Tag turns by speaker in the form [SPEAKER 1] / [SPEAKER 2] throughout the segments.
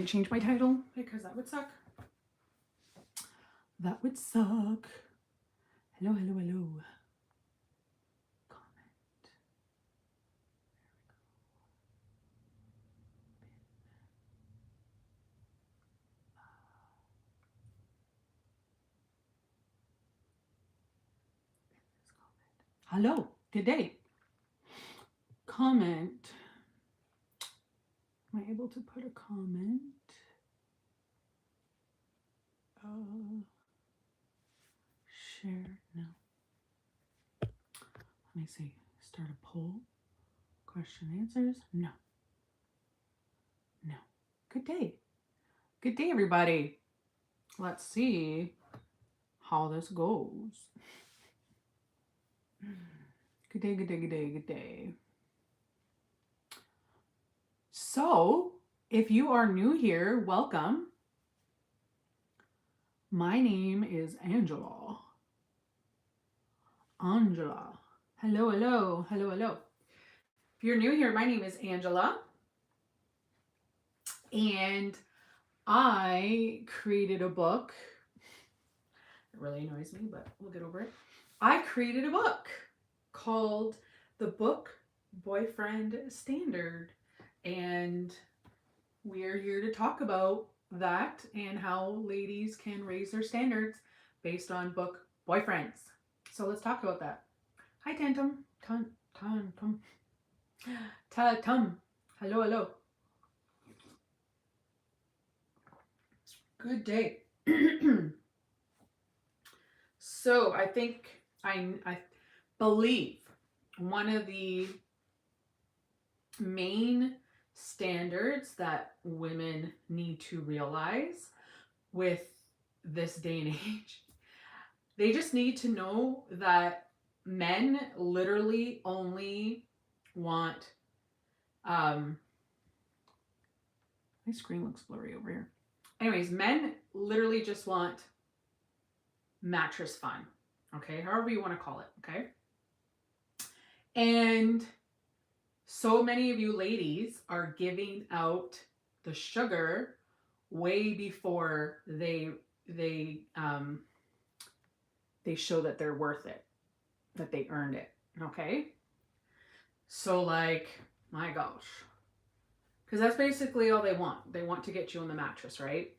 [SPEAKER 1] Change my title because that would suck. That would suck. Hello, hello, hello. Comment. Hello, good day. Comment. Am I able to put a comment? Share. No. Let me see. Start a poll. Question answers. No. No. Good day. Good day, everybody. Let's see how this goes. Good day, good day, good day, good day. So, if you are new here, welcome. My name is Angela. Angela. Hello, hello, hello, hello. If you're new here, my name is Angela. And I created a book. It really annoys me, but we'll get over it. I created a book called The Book Boyfriend Standard. And we're here to talk about that and how ladies can raise their standards based on book boyfriends. So let's talk about that. Hi, Tantum. Tum. Hello, hello. Good day. So I think I believe one of the main standards that women need to realize with this day and age, they just need to know that men literally only want my screen looks blurry over here. Anyways, men literally just want mattress fun. Okay, however you want to call it. Okay. And so many of you ladies are giving out the sugar way before they show that they're worth it, that they earned it. Okay. So like, my gosh. Because that's basically all they want. They want to get you on the mattress, right?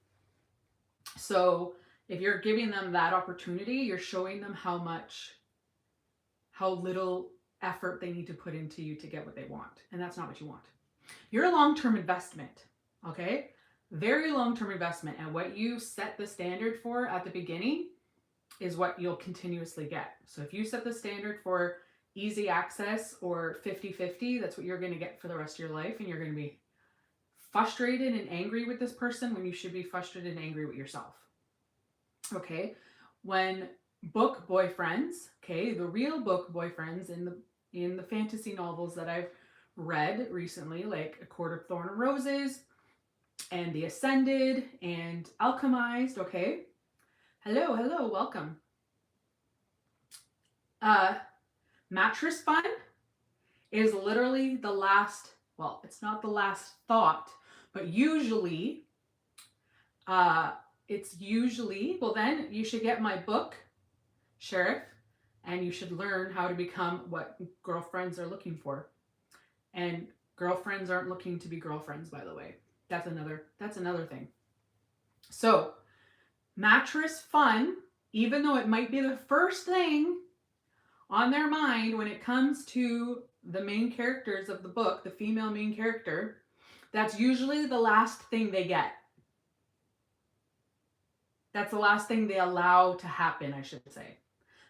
[SPEAKER 1] So if you're giving them that opportunity, you're showing them how little effort they need to put into you to get what they want. And that's not what you want. You're a long-term investment, okay? Very long-term investment. And what you set the standard for at the beginning is what you'll continuously get. So if you set the standard for easy access or 50-50, that's what you're going to get for the rest of your life. And you're going to be frustrated and angry with this person when you should be frustrated and angry with yourself. Okay? When book boyfriends, okay, the real book boyfriends in the fantasy novels that I've read recently, like A Court of Thorn and Roses and The Ascended and Alchemized, okay? Hello, hello, welcome. Mattress fun is literally the last, well, it's not the last thought, but usually, well, then you should get my book, Sheriff, and you should learn how to become what girlfriends are looking for. And girlfriends aren't looking to be girlfriends, by the way. That's another thing. So, mattress fun, even though it might be the first thing on their mind when it comes to the main characters of the book, the female main character, that's usually the last thing they get. That's the last thing they allow to happen, I should say.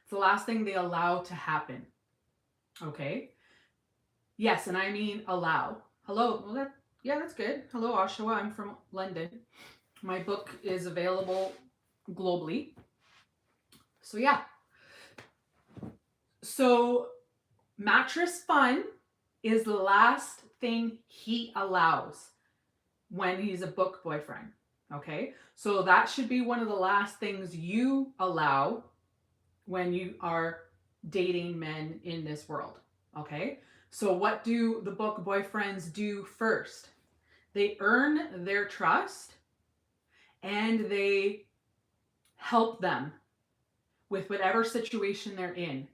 [SPEAKER 1] It's the last thing they allow to happen. Okay? Yes, and I mean allow. Hello. Well, that's good. Hello, Oshawa. I'm from London. My book is available globally. So yeah. So mattress fun is the last thing he allows when he's a book boyfriend. Okay? So that should be one of the last things you allow when you are dating men in this world. Okay? So what do the book boyfriends do first? They earn their trust and they help them with whatever situation they're in.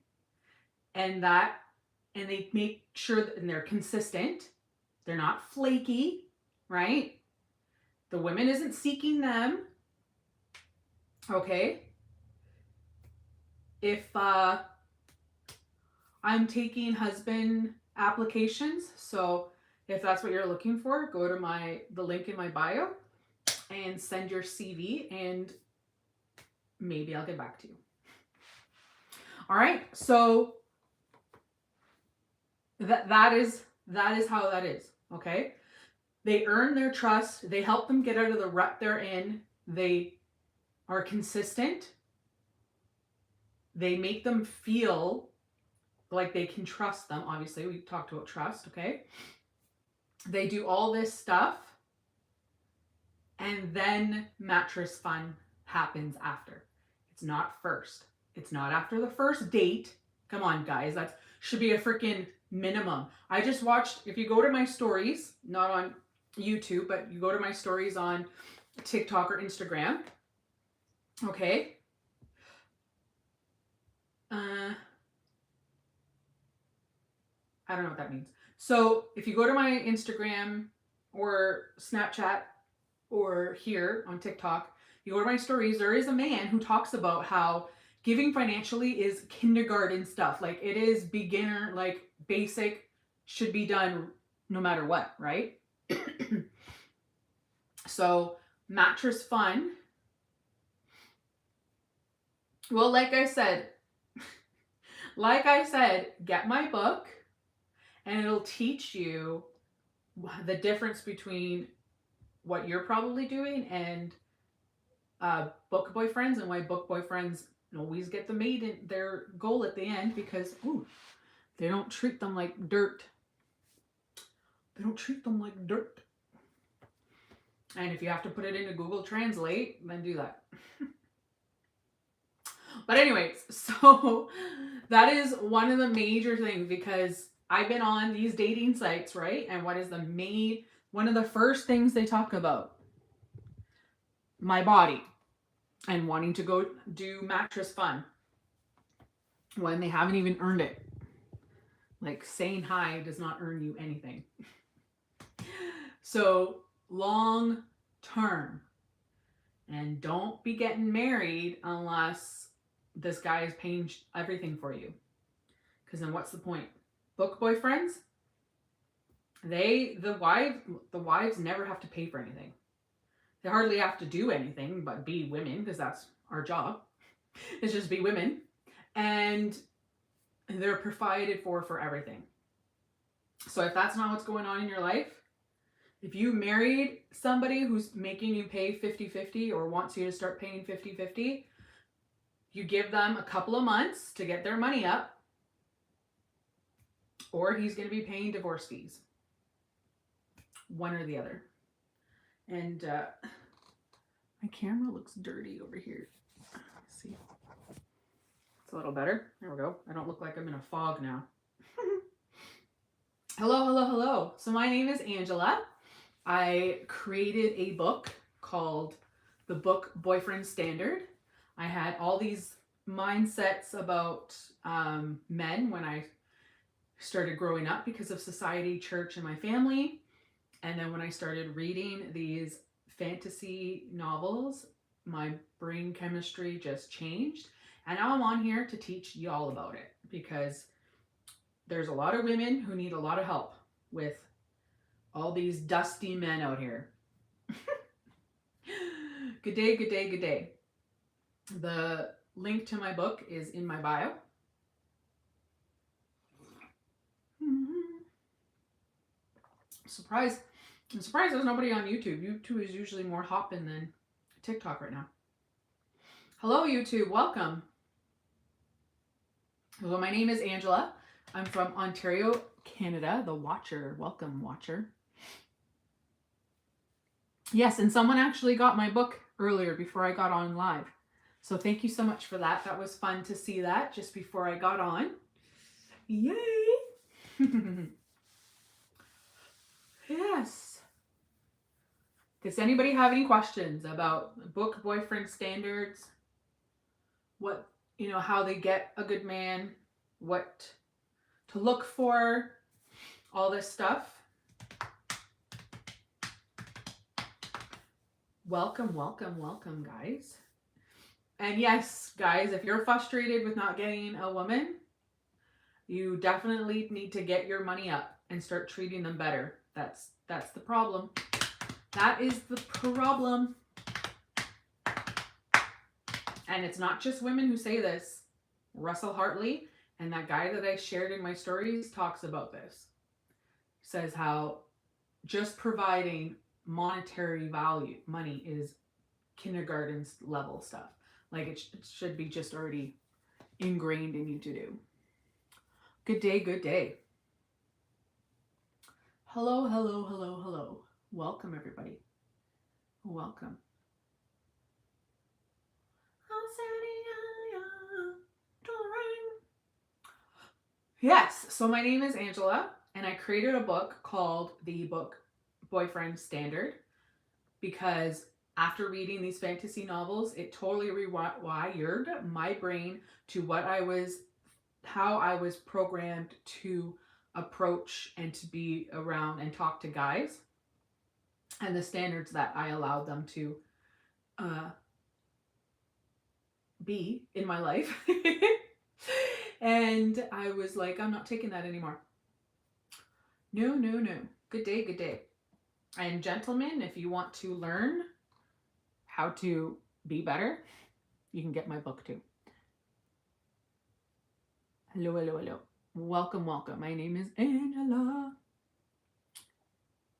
[SPEAKER 1] And they make sure that they're consistent. They're not flaky, right? The woman isn't seeking them. Okay. If I'm taking husband applications, so if that's what you're looking for, go to the link in my bio and send your CV and maybe I'll get back to you. All right. So that is how that is. Okay. They earn their trust. They help them get out of the rut they're in. They are consistent. They make them feel like they can trust them. Obviously, we talked about trust, okay? They do all this stuff, and then mattress fun happens after. It's not first. It's not after the first date. Come on, guys. That should be a freaking minimum. I just watched, if you go to my stories, not on YouTube, but you go to my stories on TikTok or Instagram, okay? I don't know what that means. So if you go to my Instagram or Snapchat or here on TikTok, you go to my stories, there is a man who talks about how giving financially is kindergarten stuff. Like it is beginner, like basic, should be done no matter what, right? So mattress fun. Well, like I said, get my book and it'll teach you the difference between what you're probably doing and book boyfriends, and why book boyfriends always get the maid in their goal at the end, because they don't treat them like dirt. They don't treat them like dirt. And if you have to put it into Google Translate, then do that. But anyways, so that is one of the major things, because I've been on these dating sites, right? And what is one of the first things they talk about? My body and wanting to go do mattress fun when they haven't even earned it. Like saying hi does not earn you anything. So long term, and don't be getting married unless this guy is paying everything for you. Because then what's the point? Book boyfriends, the wives never have to pay for anything. They hardly have to do anything but be women, because that's our job. It's just be women. And they're provided for everything. So if that's not what's going on in your life, if you married somebody who's making you pay 50-50 or wants you to start paying 50-50, you give them a couple of months to get their money up, or he's going to be paying divorce fees. One or the other. And my camera looks dirty over here. Let's see. It's a little better. There we go. I don't look like I'm in a fog now. Hello. So my name is Angela. I created a book called The Book Boyfriend Standard. I had all these mindsets about men when I started growing up because of society, church, and my family. And then when I started reading these fantasy novels, my brain chemistry just changed. And now I'm on here to teach you all about it, because there's a lot of women who need a lot of help with all these dusty men out here. Good day. The link to my book is in my bio. I'm surprised there's nobody on YouTube. YouTube is usually more hopping than TikTok right now. Hello, YouTube. Welcome. Well, my name is Angela. I'm from Ontario, Canada. The Watcher. Welcome, Watcher. Yes, and someone actually got my book earlier before I got on live. So thank you so much for that. That was fun to see that just before I got on. Yay! Yes. Does anybody have any questions about book boyfriend standards? What, how they get a good man, what to look for, all this stuff? Welcome, welcome, welcome, guys. And yes, guys, if you're frustrated with not getting a woman, you definitely need to get your money up and start treating them better. That's the problem. That is the problem. And it's not just women who say this. Russell Hartley and that guy that I shared in my stories talks about this. Says how just providing monetary value, money, is kindergarten level stuff. Like it should be just already ingrained in you to do. Good day, good day. Hello, hello, hello, hello. Welcome, everybody. Welcome. Yes, so my name is Angela, and I created a book called the Book Boyfriend Standard because after reading these fantasy novels, it totally rewired my brain to how I was programmed to approach and to be around and talk to guys, and the standards that I allowed them to be in my life. And I was like, I'm not taking that anymore. No. Good day, good day. And gentlemen, if you want to learn how to be better, you can get my book too. Hello, hello, hello. Welcome, welcome. My name is Angela.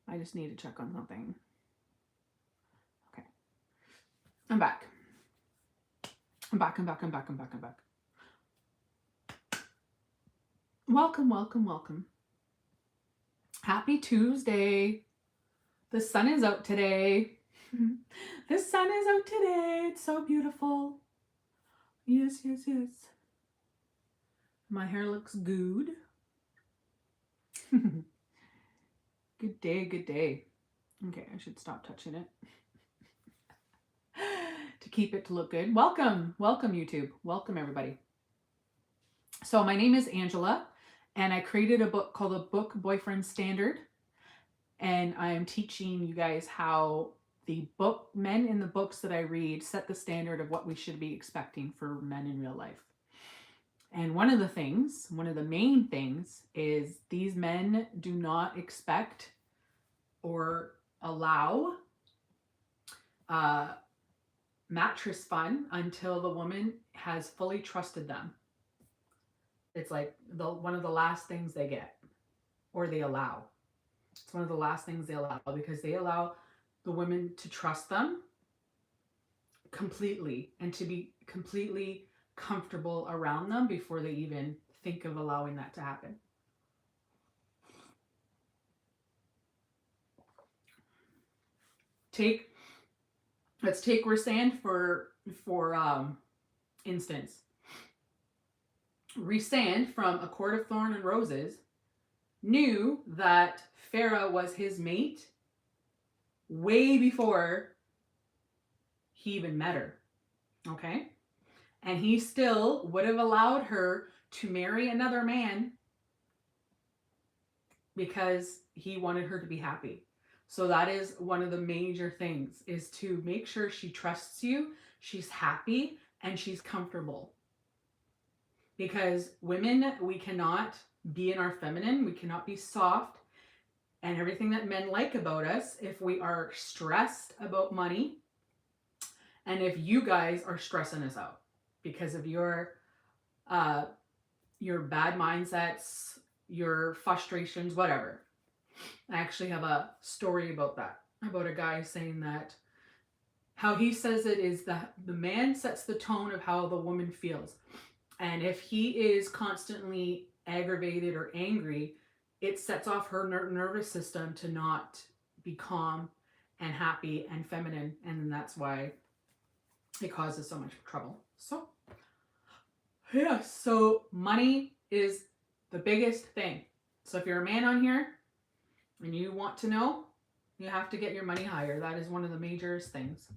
[SPEAKER 1] I just need to check on something. Okay. I'm back. I'm back. Welcome, welcome, welcome. Happy Tuesday. The sun is out today. The sun is out today. It's so beautiful. Yes. My hair looks good. Good day, good day. Okay, I should stop touching it to keep it to look good. Welcome YouTube. Welcome everybody. So my name is Angela, and I created a book called The Book Boyfriend Standard, and I am teaching you guys how the men in the books that I read set the standard of what we should be expecting for men in real life. And one of the main things is these men do not expect or allow mattress fun until the woman has fully trusted them. It's like one of the last things they get, or they allow. It's one of the last things they allow, because they allow the women to trust them completely and to be completely comfortable around them before they even think of allowing that to happen. Let's take Rhysand for instance. Rhysand from A Court of Thorn and Roses knew that Feyre was his mate way before he even met her. Okay? And he still would have allowed her to marry another man because he wanted her to be happy. So that is one of the major things, is to make sure she trusts you, she's happy, and she's comfortable. Because women, we cannot be in our feminine, we cannot be soft and everything that men like about us if we are stressed about money, and if you guys are stressing us out because of your bad mindsets, your frustrations, whatever. I actually have a story about that, about a guy saying that how he says it is that the man sets the tone of how the woman feels. And if he is constantly aggravated or angry, it sets off her nervous system to not be calm and happy and feminine. And then that's why it causes so much trouble. So, yeah, so money is the biggest thing. So if you're a man on here and you want to know, You have to get your money higher. That is one of the majorest things.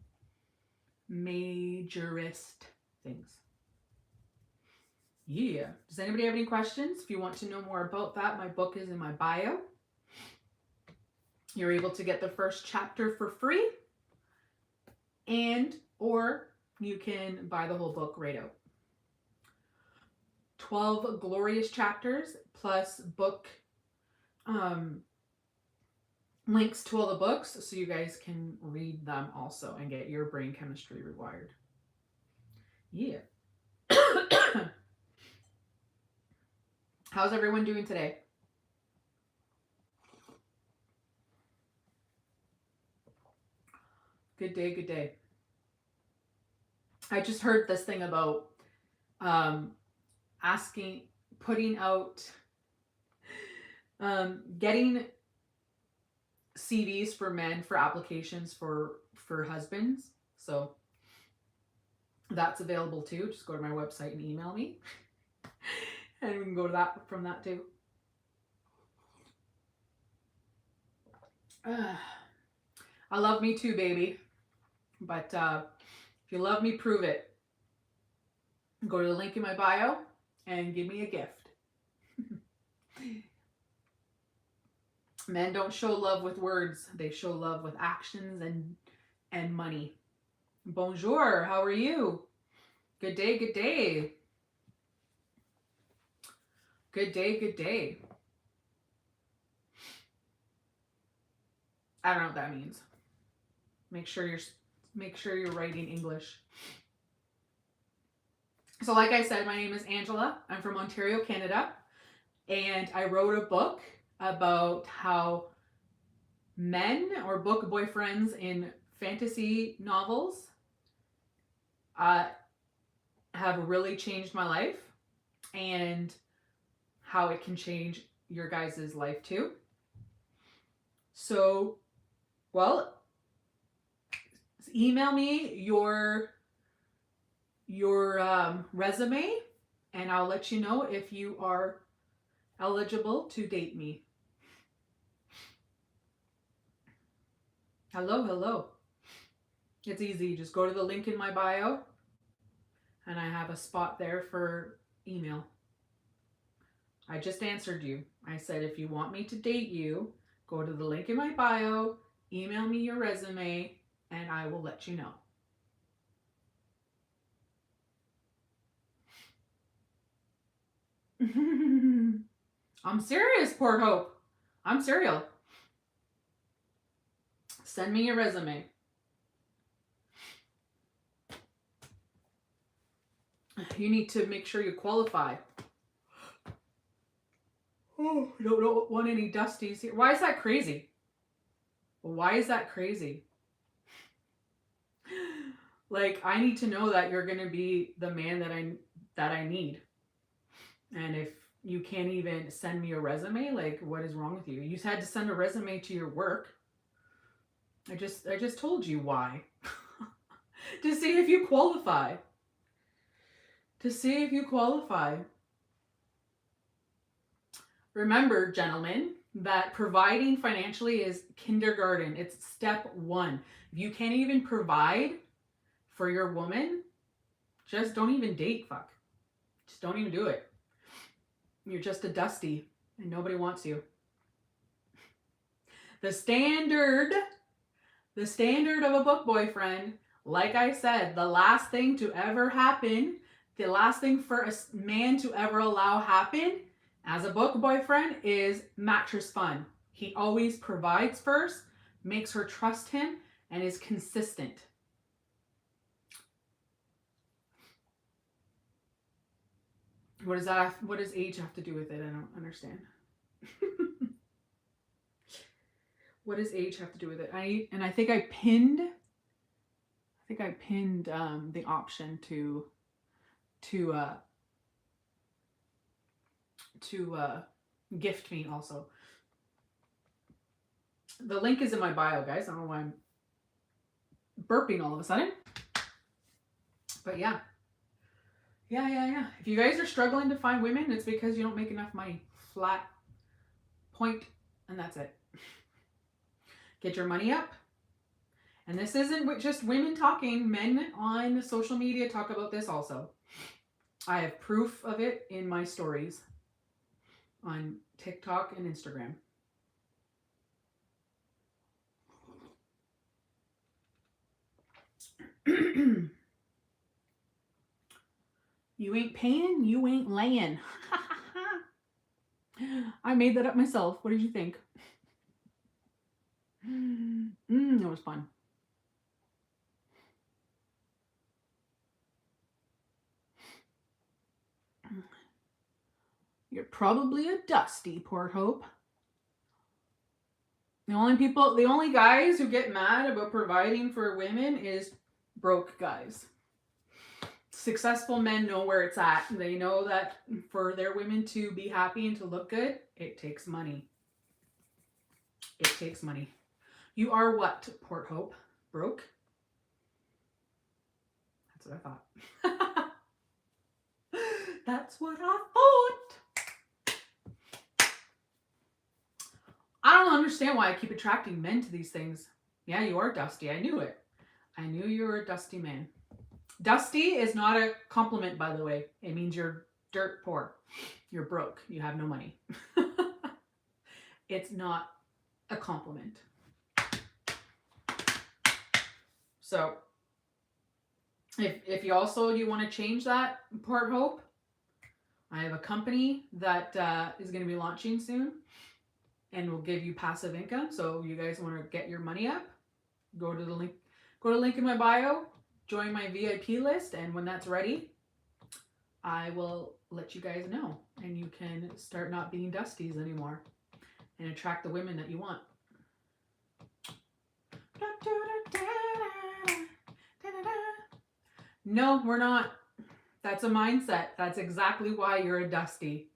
[SPEAKER 1] Majorest things. Yeah. Does anybody have any questions? If you want to know more about that, my book is in my bio. You're able to get the first chapter for free, or you can buy the whole book right out. 12 glorious chapters plus book links to all the books so you guys can read them also and get your brain chemistry rewired. Yeah. How's everyone doing today? Good day, good day. I just heard this thing about putting out, getting CVs for men for applications for husbands. So that's available too. Just go to my website and email me. And we can go to that from that too. I love me too, baby. But if you love me, prove it. Go to the link in my bio and give me a gift. Men don't show love with words. They show love with actions and money. Bonjour, how are you? Good day, good day. Good day, good day. I don't know what that means. Make sure you're writing English. So like I said, my name is Angela. I'm from Ontario, Canada. And I wrote a book about how men or book boyfriends in fantasy novels have really changed my life, and how it can change your guys' life too. So, well, email me your resume and I'll let you know if you are eligible to date me. Hello. It's easy. Just go to the link in my bio and I have a spot there for email. I just answered you. I said, if you want me to date you, go to the link in my bio, email me your resume, and I will let you know. I'm serious, Port Hope. I'm serial. Send me your resume. You need to make sure you qualify. Oh, I don't want any dusties here. Why is that crazy? Why is that crazy? Like, I need to know that you're going to be the man that I need. And if you can't even send me a resume, like, what is wrong with you? You had to send a resume to your work. I just told you why. To see if you qualify. To see if you qualify. Remember, gentlemen, that providing financially is kindergarten. It's step one. If you can't even provide for your woman, just don't even date, fuck. Just don't even do it. You're just a dusty and nobody wants you. The standard of a book boyfriend, like I said, the last thing to ever happen, the last thing for a man to ever allow happen as a book boyfriend is mattress fun. He always provides first, makes her trust him, and is consistent. What does age have to do with it? I don't understand. What does age have to do with it? I think I pinned the option to gift me also. The link is in my bio, guys. I don't know why I'm burping all of a sudden. But yeah. If you guys are struggling to find women, it's because you don't make enough money. Flat point, and that's it. Get your money up. And this isn't just women talking. Men on social media talk about this also. I have proof of it in my stories on TikTok and Instagram. You ain't paying, you ain't laying. I made that up myself. What did you think? It was fun. You're probably a dusty, Port Hope. The only guys who get mad about providing for women is broke guys. Successful men know where it's at. They know that for their women to be happy and to look good, it takes money. It takes money. You are what, Port Hope? Broke? That's what I thought. That's what I thought. I don't understand why I keep attracting men to these things. Yeah, you are dusty. I knew it. I knew you were a dusty man. Dusty is not a compliment, by the way. It means you're dirt poor. You're broke. You have no money. It's not a compliment. So, if you want to change that, Port Hope, I have a company that is going to be launching soon and will give you passive income. So you guys want to get your money up, go to the link in my bio, join my VIP list, and when that's ready, I will let you guys know, and you can start not being dusties anymore and attract the women that you want. No, we're not. That's a mindset. That's exactly why you're a dusty.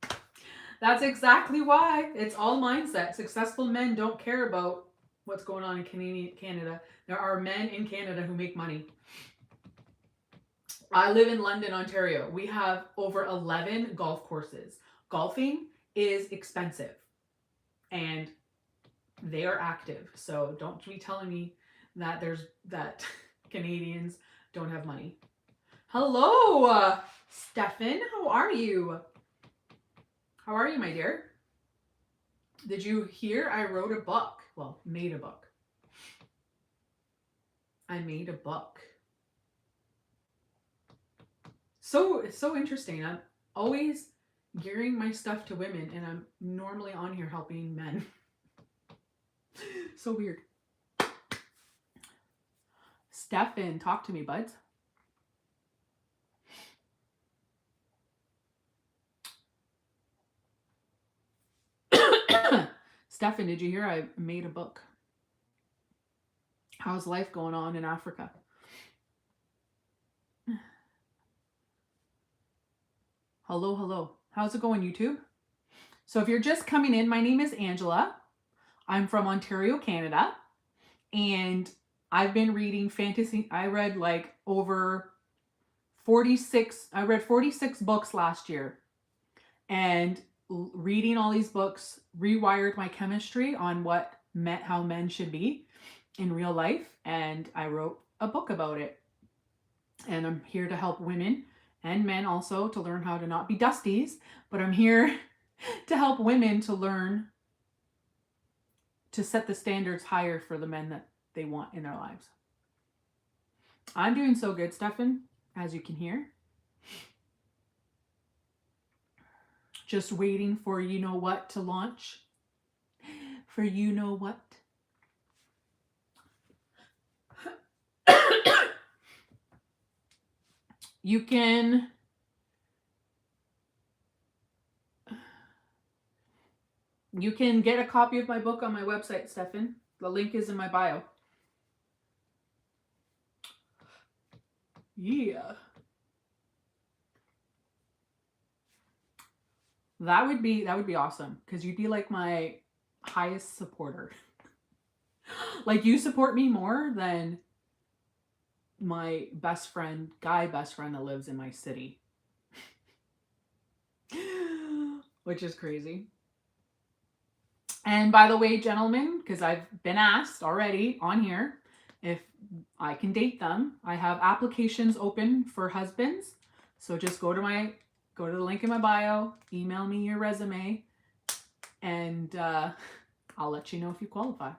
[SPEAKER 1] That's exactly why. It's all mindset. Successful men don't care about what's going on in Canada. There are men in Canada who make money. I live in London, Ontario. We have over 11 golf courses. Golfing is expensive and they are active. So don't be telling me that Canadians don't have money. Hello, Stefan. How are you? How are you, my dear? Did you hear I wrote a book? Well, made a book. I made a book. So it's so interesting. I'm always gearing my stuff to women, and I'm normally on here helping men. So weird. Stefan, talk to me, buds. Stefan, did you hear I made a book? How's life going on in Africa? Hello, hello. How's it going, YouTube? So if you're just coming in, my name is Angela. I'm from Ontario, Canada. And I've been reading fantasy. I read like over 46. I read 46 books last year. And reading all these books rewired my chemistry on how men should be in real life. And I wrote a book about it. And I'm here to help women and men also to learn how to not be dusties, but I'm here to help women to learn to set the standards higher for the men that they want in their lives. I'm doing so good, Stefan, as you can hear. Just waiting for you know what to launch. For you know what. You can get a copy of my book on my website, Stefan. The link is in my bio. Yeah. That would be awesome, because you'd be like my highest supporter. Like, you support me more than my guy best friend that lives in my city. Which is crazy. And by the way, gentlemen, because I've been asked already on here if I can date them, I have applications open for husbands. So just go to the link in my bio, email me your resume, and I'll let you know if you qualify.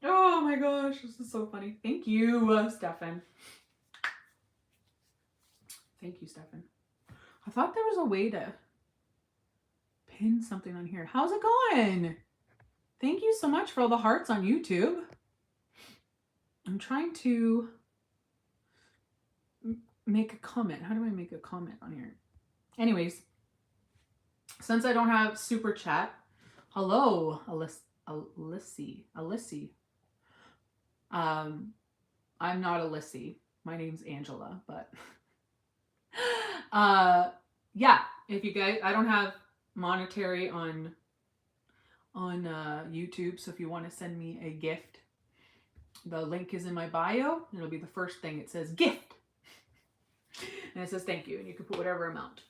[SPEAKER 1] Oh my gosh, this is so funny. Thank you, Stefan. Thank you, Stefan. I thought there was a way to pin something on here. How's it going? Thank you so much for all the hearts on YouTube. I'm trying to make a comment. How do I make a comment on here? Anyways, since I don't have super chat, hello, Alyssy. I'm not Alyssy. My name's Angela, but yeah, if you guys, I don't have monetary on YouTube, so if you want to send me a gift, the link is in my bio. It'll be the first thing. It says gift, and it says thank you, and you can put whatever amount.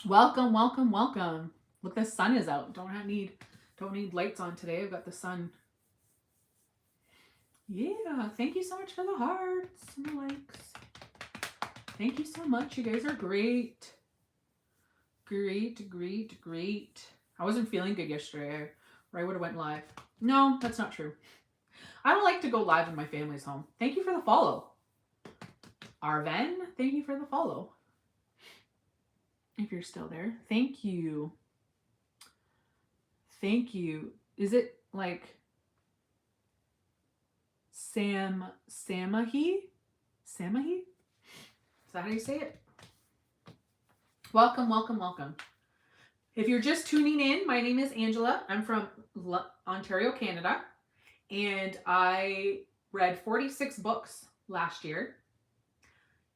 [SPEAKER 1] Welcome, welcome, welcome. Look, the sun is out. Don't need lights on today. I've got the sun. Yeah, thank you so much for the hearts and the likes. Thank you so much. You guys are great. Great. I wasn't feeling good yesterday, or I would have went live. No, that's not true. I don't like to go live when my family's home. Thank you for the follow. Arven, thank you for the follow. If you're still there, thank you. Thank you. Is it like Samahi? Samahi? Is that how you say it? Welcome, welcome, welcome. If you're just tuning in, my name is Angela. I'm from Ontario, Canada, and I read 46 books last year,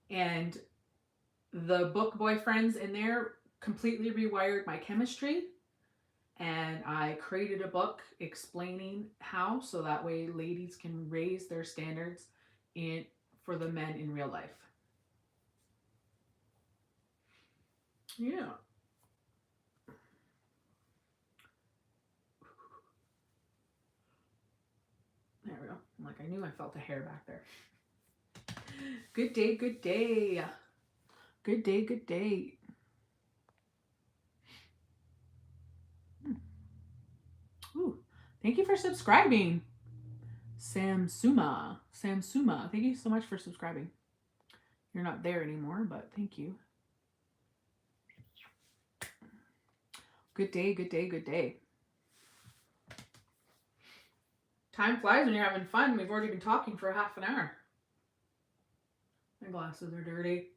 [SPEAKER 1] and the book boyfriends in there completely rewired my chemistry, and I created a book explaining how, so that way ladies can raise their standards for the men in real life. Yeah. There we go. Like, I knew I felt a hair back there. Good day, good day. Good day, good day. Ooh, thank you for subscribing. Samsuma. Thank you so much for subscribing. You're not there anymore, but thank you. Good day, good day, good day. Time flies when you're having fun. We've already been talking for half an hour. My glasses are dirty.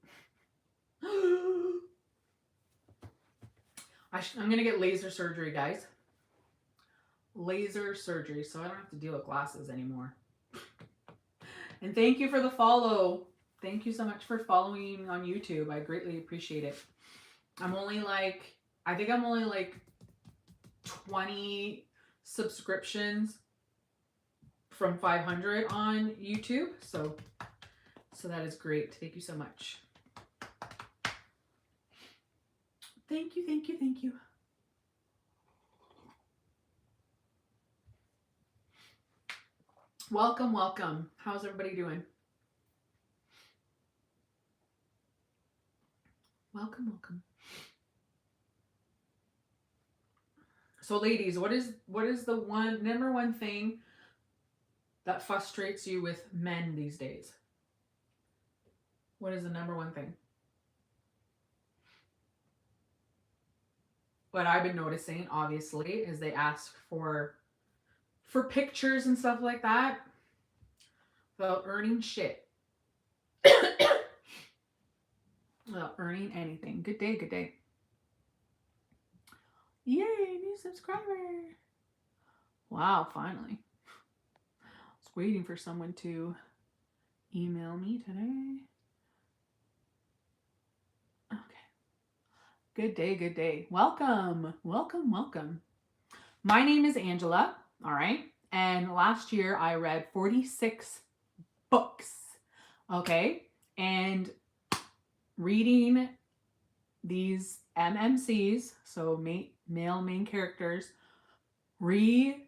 [SPEAKER 1] I'm going to get laser surgery, guys. Laser surgery, so I don't have to deal with glasses anymore. And thank you for the follow. Thank you so much for following on YouTube. I greatly appreciate it. I think I'm only like 20 subscriptions from 500 on YouTube. So that is great. Thank you so much. Thank you, thank you, thank you. Welcome, welcome. How's everybody doing? Welcome, welcome. So ladies, what is the number one thing that frustrates you with men these days? What is the number one thing? What I've been noticing, obviously, is they ask for pictures and stuff like that without earning shit. Without earning anything. Good day, good day. Yay, new subscriber. Wow, finally. I was waiting for someone to email me today. Okay. Good day, good day. Welcome, welcome, welcome. My name is Angela, all right? And last year I read 46 books, okay? And reading these MMCs, so male main characters, rewired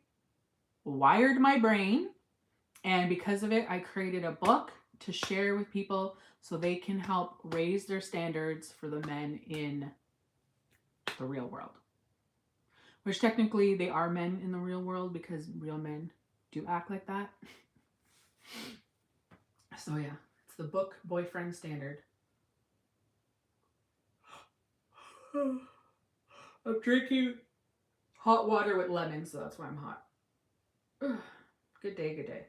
[SPEAKER 1] my brain. And because of it, I created a book to share with people so they can help raise their standards for the men in the real world. Which technically they are men in the real world because real men do act like that. So yeah, it's the book Boyfriend Standard. I'm drinking hot water with lemon, so that's why I'm hot. Good day, good day.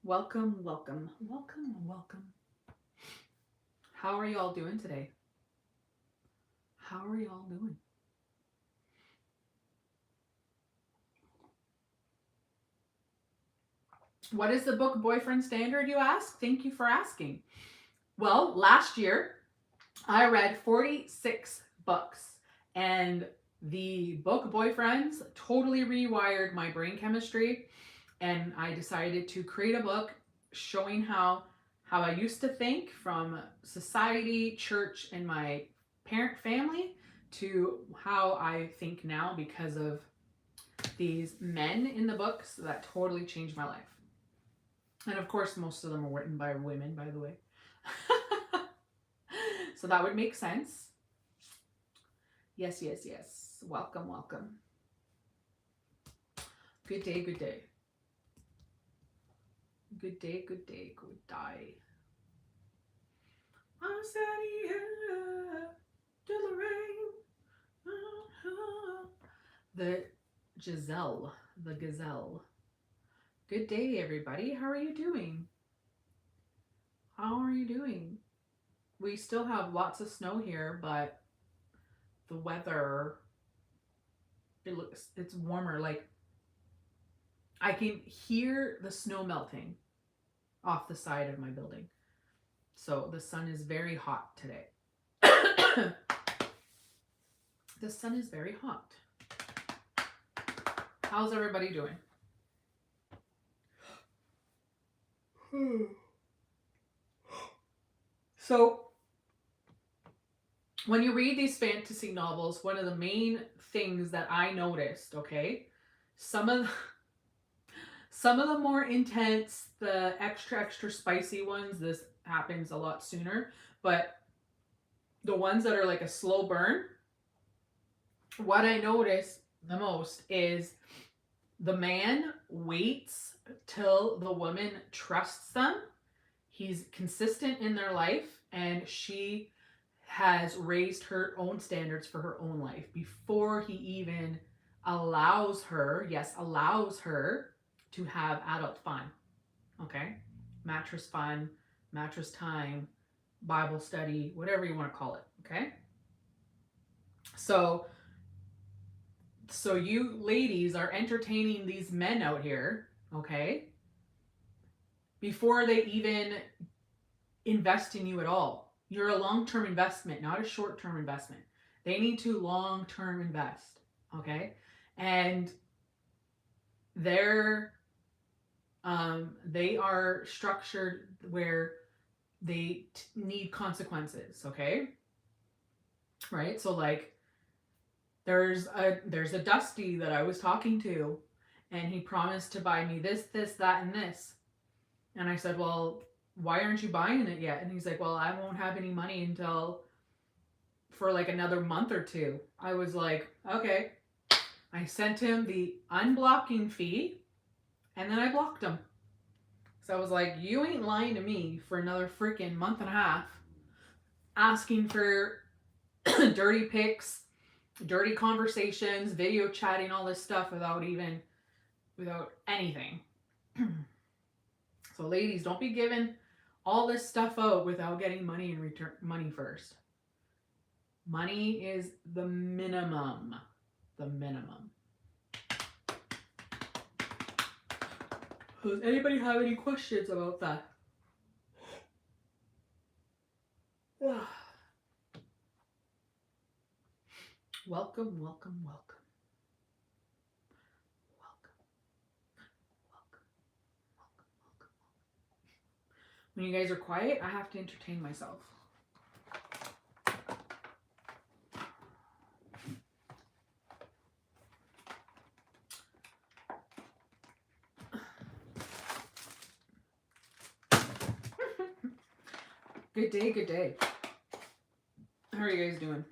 [SPEAKER 1] Welcome, welcome, welcome, welcome. How are y'all doing today? How are y'all doing? What is the book Boyfriend Standard, you ask? Thank you for asking. Well, last year I read 46 books, and the book Boyfriends totally rewired my brain chemistry, and I decided to create a book showing how I used to think from society, church, and my parent family to how I think now because of these men in the books that totally changed my life. And of course, most of them are written by women, by the way. So that would make sense. Yes, yes, yes. Welcome, welcome. Good day, good day. Good day, good day, good day. I'm standing here to the rain. The gazelle. Good day, everybody. How are you doing? How are you doing? We still have lots of snow here, but the weather, it's warmer. Like, I can hear the snow melting off the side of my building. So the sun is very hot today. The sun is very hot. How's everybody doing? So when you read these fantasy novels, one of the main things that I noticed, okay, some of the more intense, the extra spicy ones, this happens a lot sooner, but the ones that are like a slow burn, what I notice the most is the man waits till the woman trusts them. He's consistent in their life, and she has raised her own standards for her own life before he even allows her to have adult fun. Okay? Mattress fun, mattress time, Bible study, whatever you want to call it. Okay? So you ladies are entertaining these men out here, okay? Before they even invest in you at all. You're a long-term investment, not a short-term investment. They need to long-term invest, okay? And they are structured where they need consequences, okay? Right? So like there's a Dusty that I was talking to, and he promised to buy me this, that, and this. And I said, well, why aren't you buying it yet? And he's like, well, I won't have any money until for like another month or two. I was like, okay. I sent him the unblocking fee, and then I blocked him. So I was like, you ain't lying to me for another freaking month and a half, asking for dirty pics, dirty conversations, video chatting, all this stuff without anything. So ladies, don't be giving all this stuff out without getting money in return. Money first. Money is the minimum. The minimum. Does anybody have any questions about that? Welcome, welcome, welcome. Welcome. Welcome. When you guys are quiet, I have to entertain myself. Good day, good day. How are you guys doing?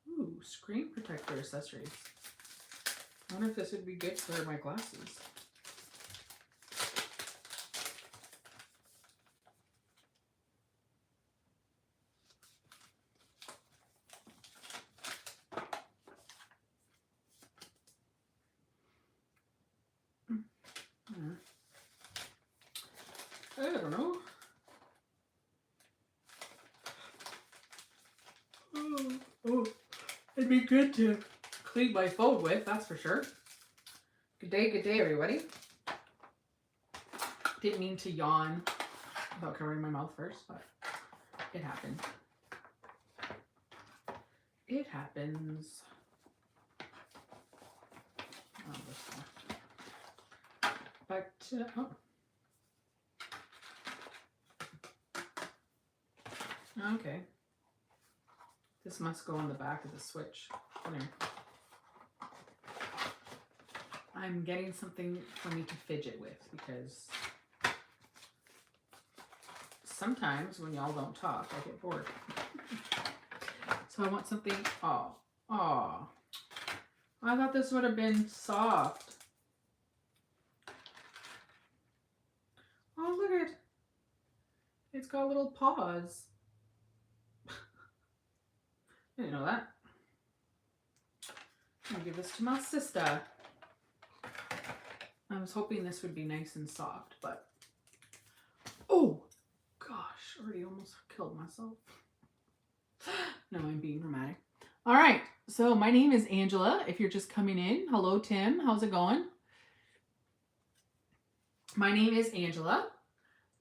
[SPEAKER 1] Ooh, screen protector accessories. I wonder if this would be good for my glasses. I don't know. Oh, it'd be good to clean my phone with, that's for sure. Good day, everybody. Didn't mean to yawn about covering my mouth first, but it happened. It happens. Oh, this one. But, oh. Okay. This must go on the back of the switch. There. I'm getting something for me to fidget with because sometimes when y'all don't talk, I get bored. So I want something. Oh. I thought this would have been soft. Oh, look at it. It's got little paws. I didn't know that. I'm gonna give this to my sister. I was hoping this would be nice and soft, but oh gosh, already almost killed myself. No, I'm being dramatic. All right, so my name is Angela. If you're just coming in, hello Tim, how's it going? My name is Angela.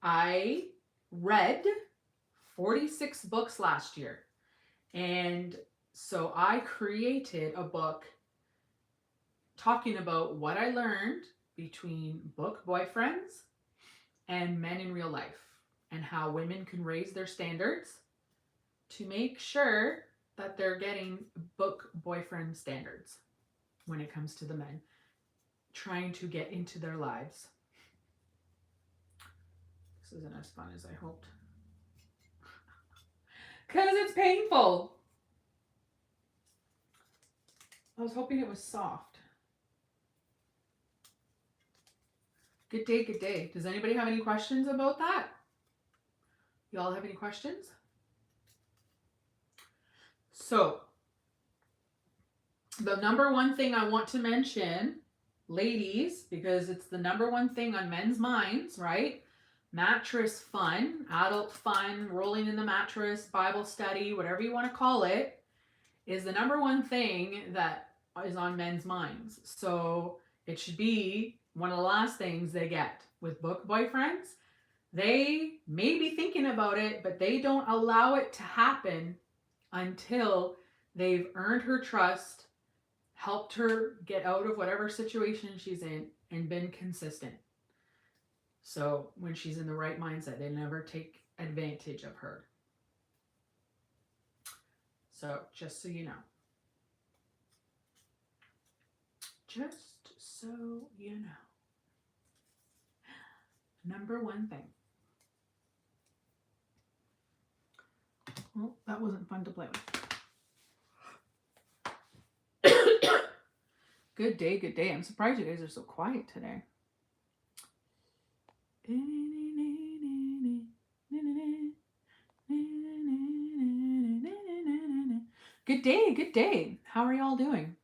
[SPEAKER 1] I read 46 books last year. And so I created a book talking about what I learned between book boyfriends and men in real life and how women can raise their standards to make sure that they're getting book boyfriend standards when it comes to the men trying to get into their lives. This isn't as fun as I hoped. Because it's painful. I was hoping it was soft. Good day, good day. Does anybody have any questions about that? Y'all have any questions? So, the number one thing I want to mention, ladies, because it's the number one thing on men's minds, right? Mattress fun, adult fun, rolling in the mattress, Bible study, whatever you want to call it, is the number one thing that is on men's minds. So it should be one of the last things they get with book boyfriends. They may be thinking about it, but they don't allow it to happen until they've earned her trust, helped her get out of whatever situation she's in, and been consistent. So when she's in the right mindset, they never take advantage of her. So just so you know. Just so you know. Number one thing. Well, that wasn't fun to play with. Good day, good day. I'm surprised you guys are so quiet today. Good day, good day. How are y'all doing?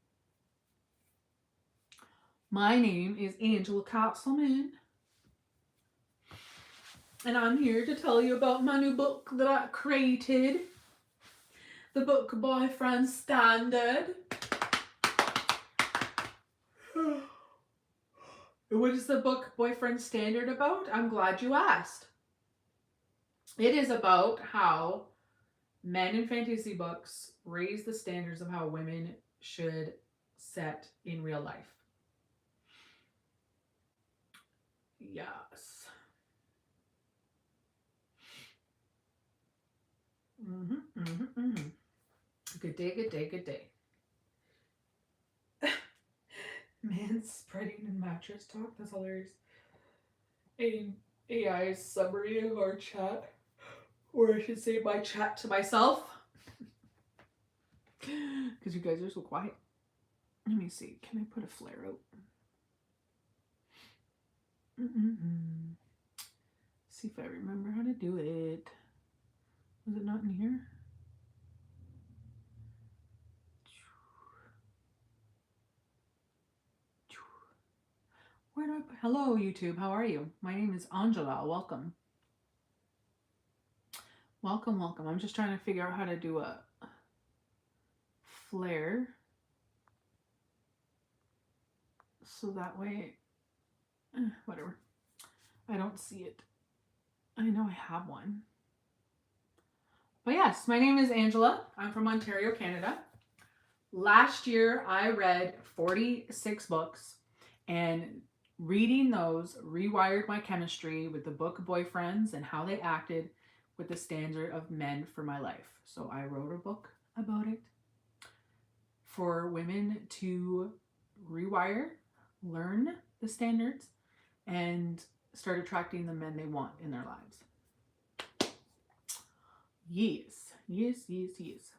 [SPEAKER 1] My name is Angela Castleman, and I'm here to tell you about my new book that I created, the Book Boyfriend Standard. What is the Book Boyfriend Standard about? I'm glad you asked. It is about how men in fantasy books raise the standards of how women should set in real life. Yes. Good day, good day, good day. Man spreading in mattress talk. That's hilarious. AI summary of our chat. Or I should say my chat to myself. Because you guys are so quiet. Let me see. Can I put a flare out? See if I remember how to do it. Was it not in here? Where do I put? Hello, YouTube. How are you? My name is Angela. Welcome. Welcome, welcome. I'm just trying to figure out how to do a flare. So that way, whatever. I don't see it. I know I have one. But yes, my name is Angela. I'm from Ontario, Canada. Last year, I read 46 books, and reading those rewired my chemistry with the book Boyfriends and how they acted with the standard of men for my life. So I wrote a book about it for women to rewire, learn the standards, and start attracting the men they want in their lives. Yes, yes, yes, yes.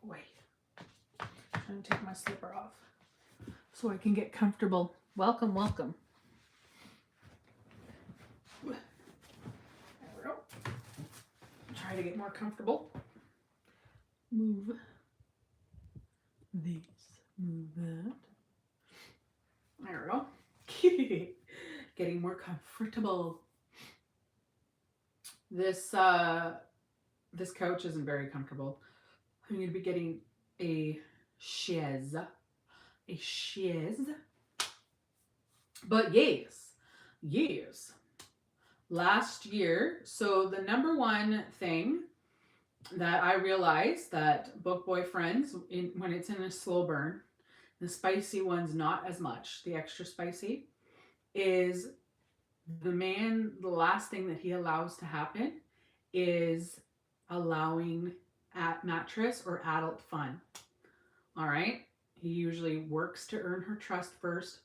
[SPEAKER 1] Wait. I'm trying to take my slipper off so I can get comfortable. Welcome, welcome. There we go. Try to get more comfortable. Move this, move that. There we go. Getting more comfortable. This couch isn't very comfortable. I'm going to be getting a chaise. A chaise. But yes. Last year, so the number one thing that I realized that book Boyfriends, when it's in a slow burn, the spicy ones not as much, the extra spicy, is the man, the last thing that he allows to happen is allowing at mattress or adult fun. All right. He usually works to earn her trust first,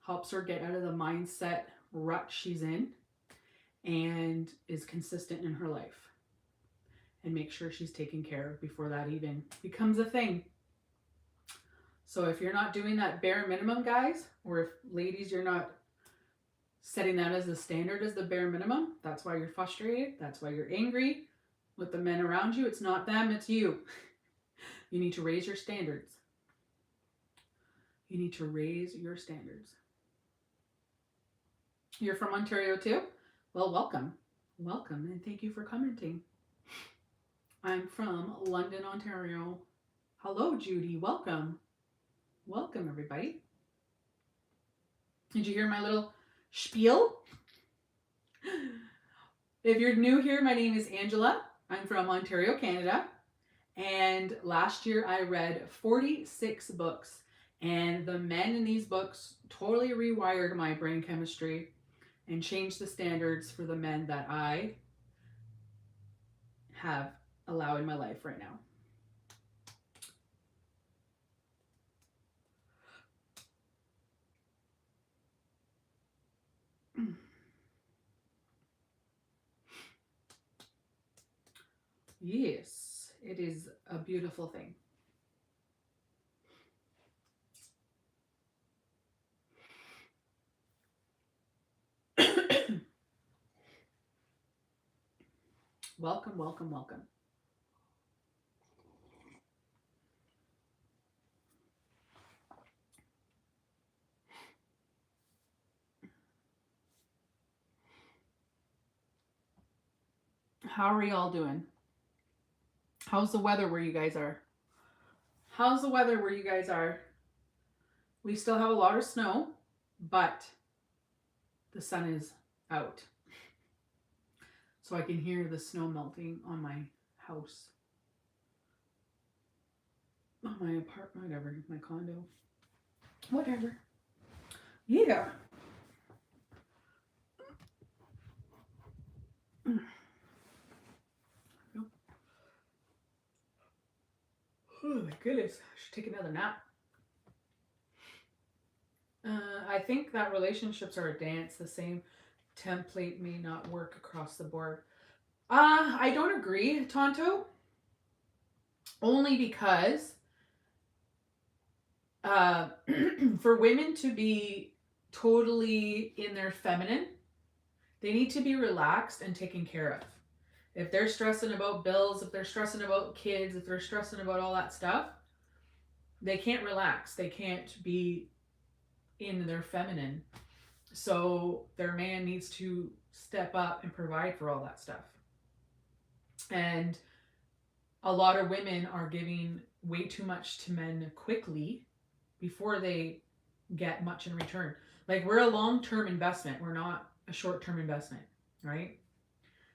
[SPEAKER 1] helps her get out of the mindset rut she's in, and is consistent in her life. And make sure she's taken care of before that even becomes a thing. So if you're not doing that bare minimum, guys, or if ladies, you're not setting that as the standard as the bare minimum, that's why you're frustrated. That's why you're angry with the men around you. It's not them, it's you. You need to raise your standards. You need to raise your standards. You're from Ontario too? Well, welcome. Welcome, and thank you for commenting. I'm from London, Ontario. Hello, Judy. Welcome. Welcome, everybody. Did you hear my little spiel? If you're new here, my name is Angela. I'm from Ontario, Canada. And last year I read 46 books. And the men in these books totally rewired my brain chemistry and changed the standards for the men that I have allowed in my life right now. Yes, it is a beautiful thing. Welcome, welcome, welcome. How are y'all doing? How's the weather where you guys are? How's the weather where you guys are? We still have a lot of snow, but the sun is out. So I can hear the snow melting on my house. On my apartment, whatever, my condo. Whatever. Yeah. Oh my goodness, I should take another nap. I think that relationships are a dance. The same template may not work across the board. I don't agree, Tonto. Only because uh, for women to be totally in their feminine, they need to be relaxed and taken care of. If they're stressing about bills, if they're stressing about kids, if they're stressing about all that stuff, they can't relax. They can't be in their feminine. So their man needs to step up and provide for all that stuff. And a lot of women are giving way too much to men quickly before they get much in return. Like, we're a long-term investment. We're not a short-term investment, right?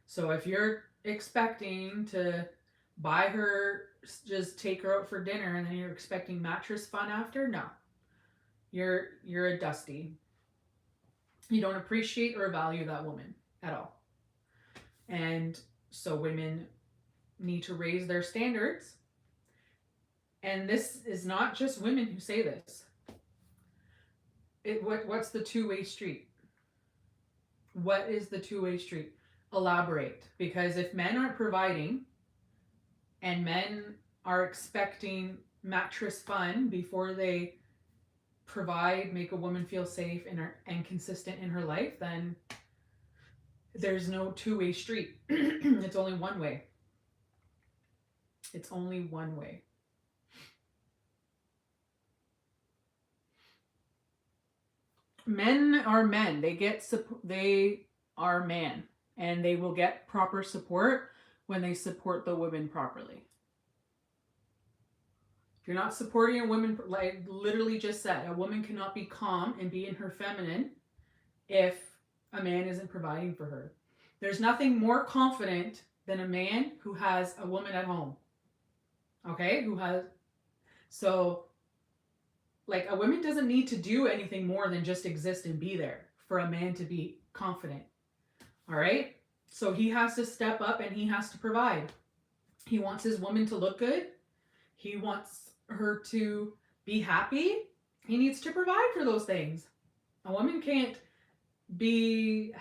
[SPEAKER 1] So if you're expecting to buy her, just take her out for dinner, and then you're expecting mattress fun after, no. You're a dusty. You don't appreciate or value that woman at all. And so women need to raise their standards. And this is not just women who say this. What's the two-way street? What is the two-way street? Elaborate. Because if men aren't providing and men are expecting mattress fun before they provide, make a woman feel safe and consistent in her life, then there's no two-way street. It's only one way. It's only one way. Men are men. They are man, and they will get proper support when they support the women properly. If you're not supporting a woman, like I literally just said, a woman cannot be calm and be in her feminine if a man isn't providing for her. There's nothing more confident than a man who has a woman at home. Okay? So, like, a woman doesn't need to do anything more than just exist and be there for a man to be confident. All right? So he has to step up and he has to provide. He wants his woman to look good. He wants her to be happy. He needs to provide for those things. A woman can't be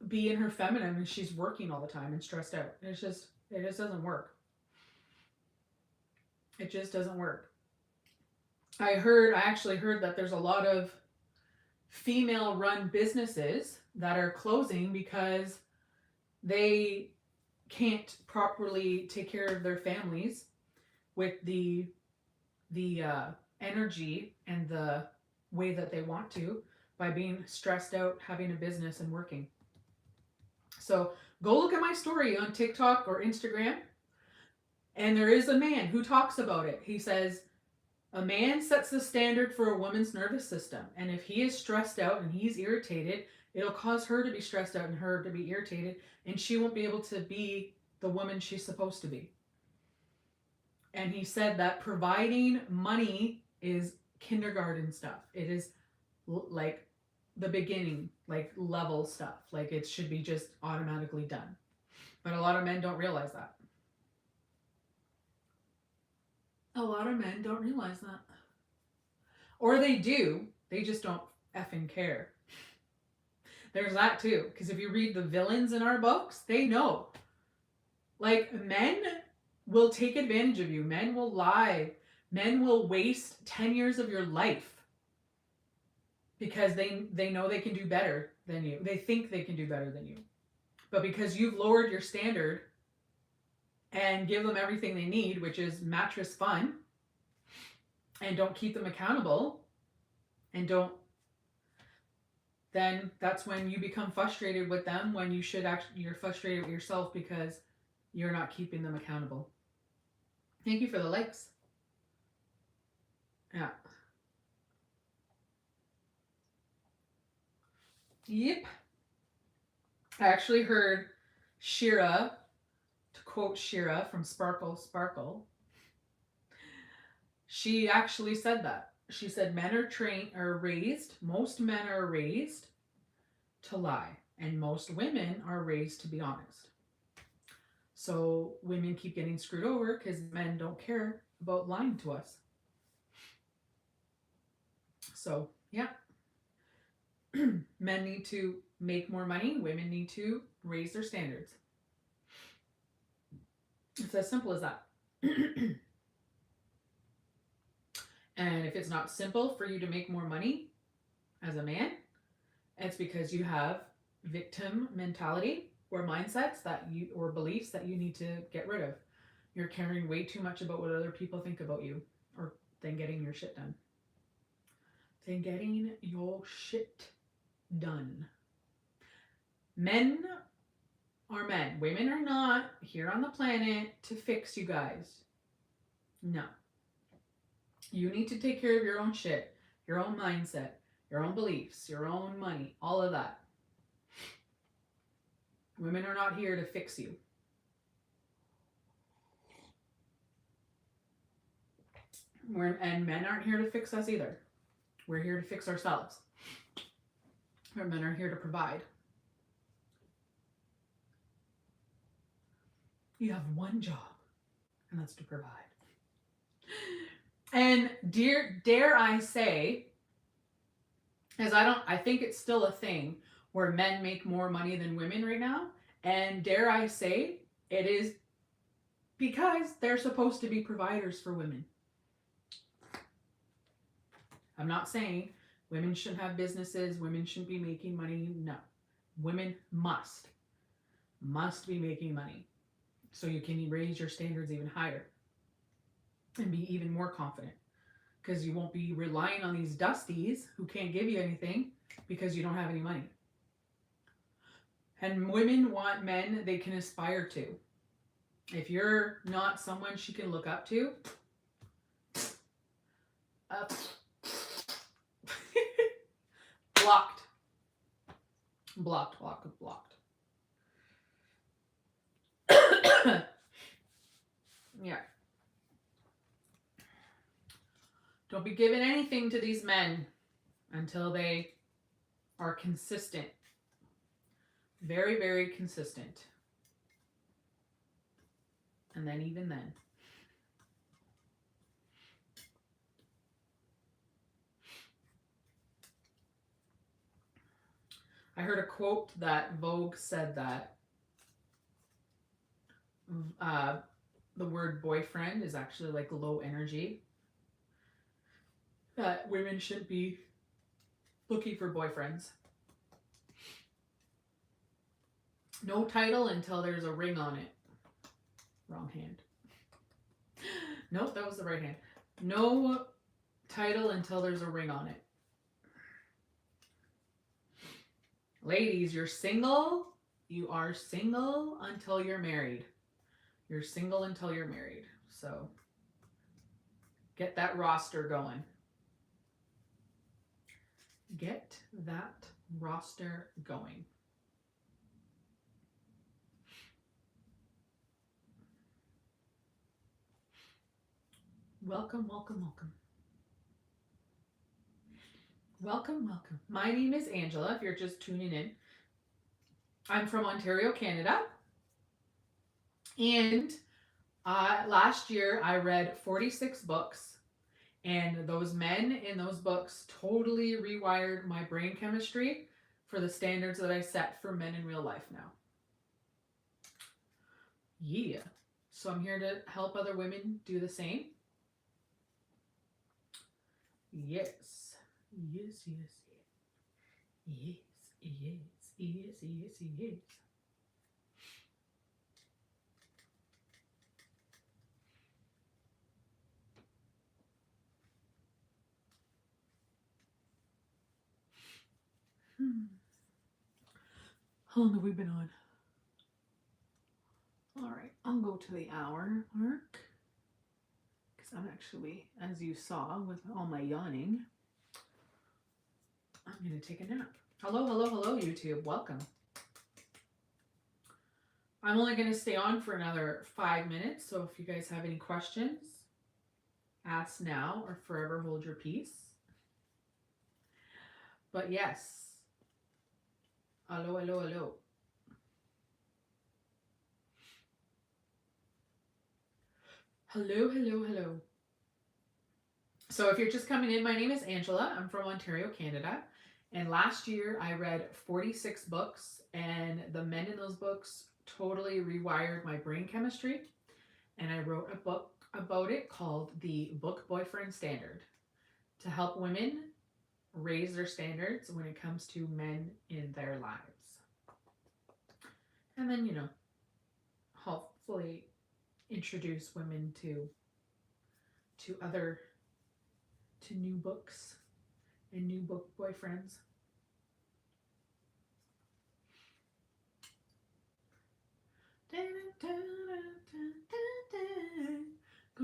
[SPEAKER 1] be in her feminine when she's working all the time and stressed out. It just doesn't work. It just doesn't work. I actually heard that there's a lot of female-run businesses that are closing because they can't properly take care of their families with the energy and the way that they want to, by being stressed out, having a business and working. So go look at my story on TikTok or Instagram, and there is a man who talks about it. He says, a man sets the standard for a woman's nervous system, and if he is stressed out and he's irritated, it'll cause her to be stressed out and her to be irritated, and she won't be able to be the woman she's supposed to be. And he said that providing money is kindergarten stuff. It is like the beginning, like level stuff. Like, it should be just automatically done. But a lot of men don't realize that. A lot of men don't realize that. Or they do, they just don't effing care. There's that too. Because if you read the villains in our books, they know. Like, men will take advantage of you. Men will lie. Men will waste 10 years of your life because they know they can do better than you. They think they can do better than you. But because you've lowered your standard and give them everything they need, which is mattress fun, and don't keep them accountable, and then that's when you become frustrated with them, when you're frustrated with yourself because you're not keeping them accountable. Thank you for the likes. Yeah. Yep. I actually heard Shira, to quote Shira from Sparkle Sparkle, she actually said that. She said most men are raised to lie. And most women are raised to be honest. So women keep getting screwed over because men don't care about lying to us. So, yeah. Men need to make more money, women need to raise their standards. It's as simple as that. And if it's not simple for you to make more money as a man, it's because you have victim mentality or mindsets that you or beliefs that you need to get rid of. You're caring way too much about what other people think about you or than getting your shit done. Than getting your shit done. Men are men. Women are not here on the planet to fix you guys. No. You need to take care of your own shit, your own mindset, your own beliefs, your own money, all of that. Women are not here to fix you. And men aren't here to fix us either. We're here to fix ourselves. Our men are here to provide. You have one job, and that's to provide. And dare I say, as I think it's still a thing where men make more money than women right now, and dare I say, it is because they're supposed to be providers for women. I'm not saying women shouldn't have businesses, women shouldn't be making money. No. Women must be making money so you can raise your standards even higher and be even more confident, because you won't be relying on these dusties who can't give you anything because you don't have any money. And women want men they can aspire to. If you're not someone she can look up to, blocked. Yeah. Don't be giving anything to these men until they are consistent. Very, very consistent. And then even then. I heard a quote that Vogue said that the word boyfriend is actually like low energy. That women shouldn't be looking for boyfriends. No title until there's a ring on it. Wrong hand. Nope, that was the right hand. No title until there's a ring on it. Ladies, you're single. You are single until you're married. You're single until you're married. So get that roster going. Get that roster going. Welcome. My name is Angela, if you're just tuning in. I'm from Ontario, Canada. And last year I read 46 books. And those men in those books totally rewired my brain chemistry for the standards that I set for men in real life now. Yeah. So I'm here to help other women do the same. Yes. How long have we been on? All right, I'll go to the hour mark because I'm actually, as you saw with all my yawning, I'm going to take a nap. Hello, YouTube. Welcome. I'm only going to stay on for another 5 minutes, so if you guys have any questions, ask now or forever hold your peace. But yes, Hello, hello, hello. Hello, hello, hello. So if you're just coming in, my name is Angela. I'm from Ontario, Canada. And last year I read 46 books, and the men in those books totally rewired my brain chemistry. And I wrote a book about it called The Book Boyfriend Standard to help women raise their standards when it comes to men in their lives. And then, hopefully introduce women to new books and new book boyfriends.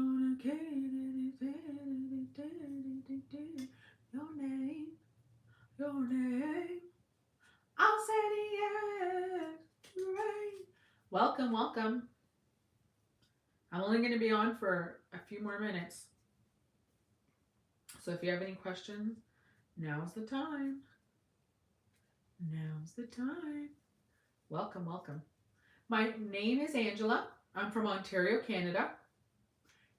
[SPEAKER 1] Gonna get your name. I'll say yes. Right. Welcome, welcome. I'm only going to be on for a few more minutes. So if you have any questions, now's the time. Now's the time. Welcome, welcome. My name is Angela. I'm from Ontario, Canada.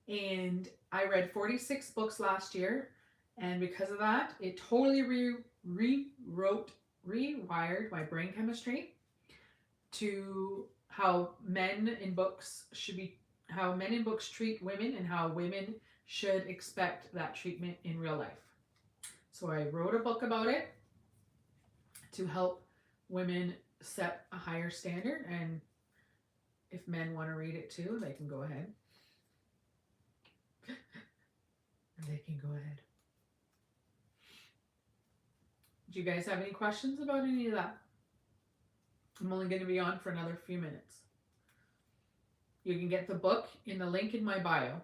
[SPEAKER 1] And I read 46 books last year. And because of that, it totally rewired my brain chemistry to how men in books treat women and how women should expect that treatment in real life. So I wrote a book about it to help women set a higher standard, and if men want to read it too, they can go ahead. They can go ahead. Do you guys have any questions about any of that? I'm only going to be on for another few minutes. You can get the book in the link in my bio.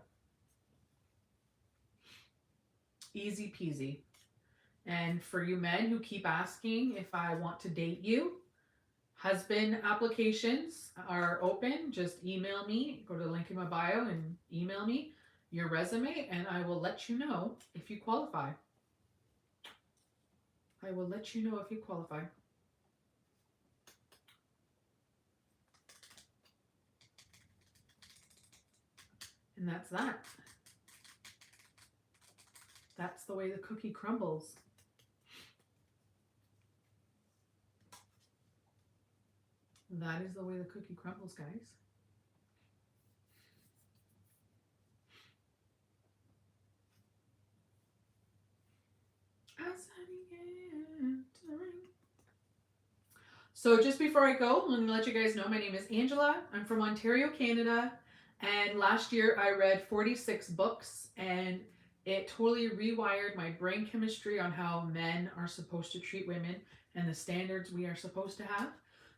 [SPEAKER 1] Easy peasy. And for you men who keep asking if I want to date you, husband applications are open. Just email me. Go to the link in my bio and email me your resume, and I will let you know if you qualify. I will let you know if you qualify. And that's that. That's the way the cookie crumbles. That is the way the cookie crumbles, guys. So just before I go, I'm going to let you guys know my name is Angela. I'm from Ontario, Canada. And last year I read 46 books, and it totally rewired my brain chemistry on how men are supposed to treat women and the standards we are supposed to have.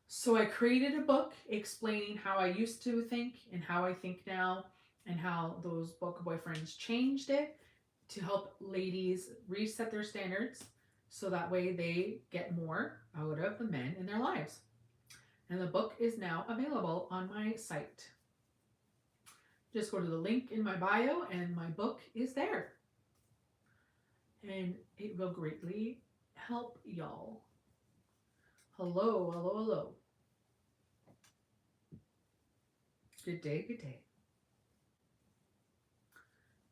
[SPEAKER 1] So I created a book explaining how I used to think and how I think now, and how those book boyfriends changed it to help ladies reset their standards so that way they get more out of the men in their lives. And the book is now available on my site. Just go to the link in my bio and my book is there. And it will greatly help y'all. Hello, hello, hello. Good day, good day.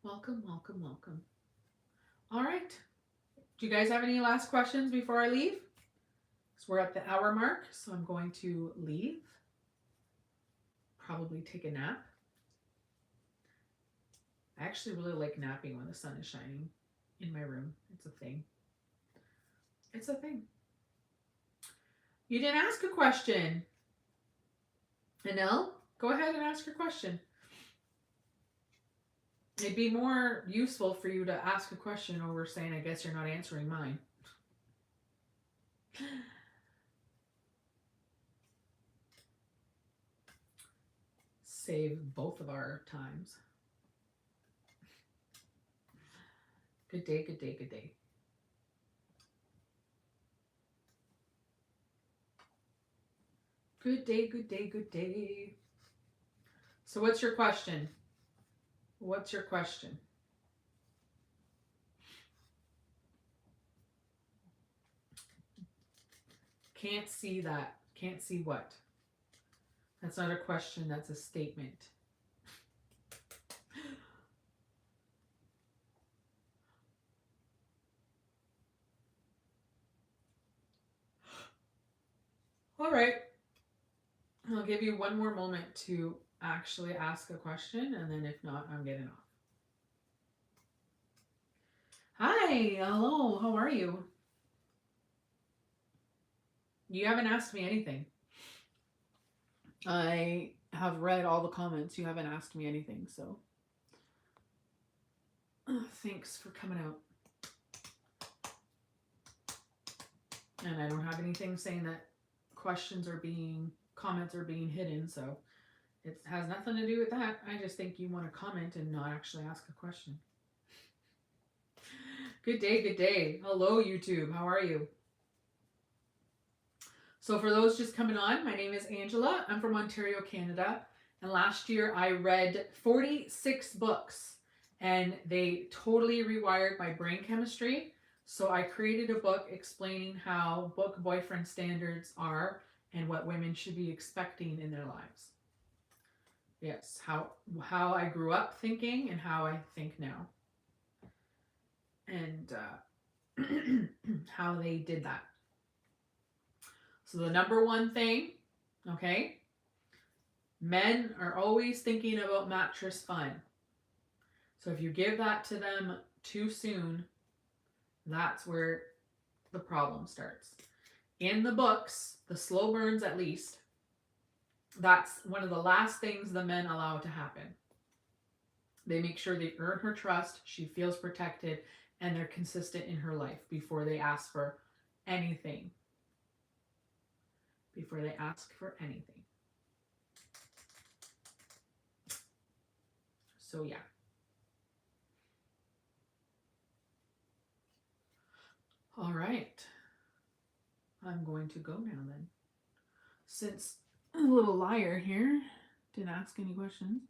[SPEAKER 1] Welcome, welcome, welcome. All right. Do you guys have any last questions before I leave? So we're at the hour mark, so I'm going to leave. Probably take a nap. I actually really like napping when the sun is shining in my room. It's a thing. It's a thing. You didn't ask a question. Anel, go ahead and ask your question. It'd be more useful for you to ask a question over saying, I guess you're not answering mine. Save both of our times. Good day, good day, good day. Good day, good day, good day. So what's your question? What's your question? Can't see that. Can't see what? That's not a question, that's a statement. All right. I'll give you one more moment to actually ask a question, and then if not, I'm getting off. Hi, hello, how are you? You haven't asked me anything. I have read all the comments. You haven't asked me anything, so thanks for coming out. And I don't have anything saying that comments are being hidden, so it has nothing to do with that. I just think you want to comment and not actually ask a question. Good day, good day. Hello, YouTube. How are you? So for those just coming on, my name is Angela. I'm from Ontario, Canada. And last year I read 46 books and they totally rewired my brain chemistry. So I created a book explaining how book boyfriend standards are and what women should be expecting in their lives. Yes, how I grew up thinking and how I think now. And how they did that. So the number one thing, okay, men are always thinking about mattress fun. So if you give that to them too soon, that's where the problem starts. In the books, the slow burns at least, that's one of the last things the men allow to happen. They make sure they earn her trust, she feels protected, and they're consistent in her life before they ask for anything. Before they ask for anything. So yeah. All right. I'm going to go now then. Since a little liar here didn't ask any questions.